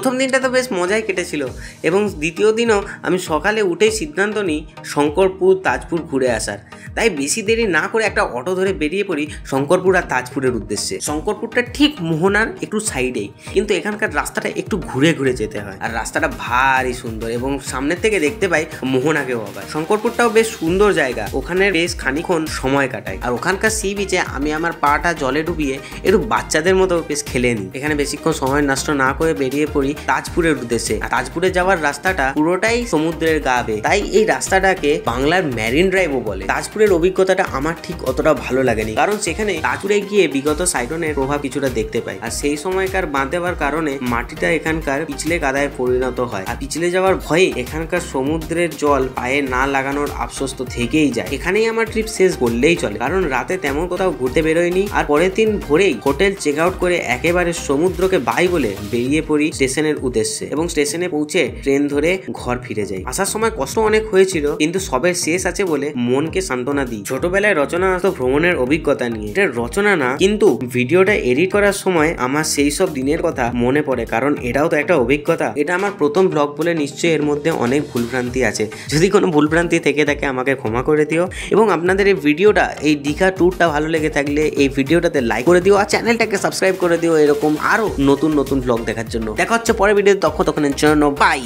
প্রথম দিনটা তো বেশ মজাই কেটেছিল এবং দ্বিতীয় দিনও আমি সকালে উঠেই সিদ্ধান্ত নিই শঙ্করপুর তাজপুর ঘুরে আসার। তাই বেশি দেরি না করে একটা অটো ধরে বেরিয়ে পড়ি শঙ্করপুর আর তাজপুরের উদ্দেশ্যে। শঙ্করপুরটা ঠিক মোহনার একটু সাইডেই, কিন্তু এখানকার রাস্তাটা একটু ঘুরে ঘুরে যেতে হয় আর রাস্তাটা ভারী সুন্দর এবং সামনের থেকে দেখতে পাই মোহনাকেও আবার। শঙ্করপুরটাও বেশ সুন্দর জায়গা, ওখানে বেশ খানিক্ষণ সময় কাটাই আর ওখানকার সি বিচে আমি আমার পাটা জলে ডুবিয়ে একটু বাচ্চাদের মতো বেশ খেলে নিই। এখানে বেশিক্ষণ সময় নষ্ট না করে বেরিয়ে পড়ি তাজপুরের উদ্দেশ্যে। তাজপুরে যাওয়ার রাস্তাটা পুরোটাই সমুদ্রের গা বেয়ে, তাই এই রাস্তাটাকে বাংলার ম্যারিন ড্রাইভও বলে। তাজপুরের অভিজ্ঞতাটা আমার ঠিক অতটা ভালো লাগেনি, কারণ সেখানে তাজপুরে গিয়ে বিগত সাইক্লোনের প্রভাব কিছুটা দেখতে পাই আর সেই সময়কার বাঁধ দেওয়ার কারণে মাটিটা এখানকার পিছলে কাদায় পরিণত হয় আর পিছলে যাওয়ার ভয়ে এখানকার সমুদ্রের জল পায়ে না লাগানোর আফসোস তো থেকেই যায়। এখানেই আমার ট্রিপ শেষ বললেই চলে, কারণ রাতে তেমন কোথাও ঘুরতে বেরোয়নি আর পরের দিন ভোরেই হোটেল চেক আউট করে একেবারে সমুদ্রকে বাই বলে বেরিয়ে পড়ি স্টেশনের উদ্দেশ্যে এবং স্টেশনে পৌঁছে ট্রেন ধরে ঘর ফিরে যাই। আসার সময় কষ্ট অনেক হয়েছিল, কিন্তু সবের শেষ আছে বলে মনকে সান্ত্বনা দিই। ছোটবেলায় রচনা আসতো ভ্রমণের অভিজ্ঞতা নিয়ে, এটা রচনা না, কিন্তু ভিডিওটা এডিট করার সময় আমার সেই সব দিনের কথা মনে পড়ে, কারণ এটাও তো একটা অভিজ্ঞতা। এটা আমার প্রথম ব্লগ বলে নিশ্চয়ই এর মধ্যে অনেক ভুলভ্রান্তি আছে, যদি কোনো ভুলভ্রান্তি থেকে থাকে আমাকে ক্ষমা করে দিও এবং আপনাদের এই ভিডিওটা, এই দীঘা ট্যুরটা ভালো লেগে থাকলে এই ভিডিওটাতে লাইক করে দিও আর চ্যানেলটাকে সাবস্ক্রাইব করে দিও এরকম আরো নতুন নতুন ব্লগ দেখার জন্য। দেখা হচ্ছে পরের ভিডিওতে, ততক্ষণের জন্য বাই।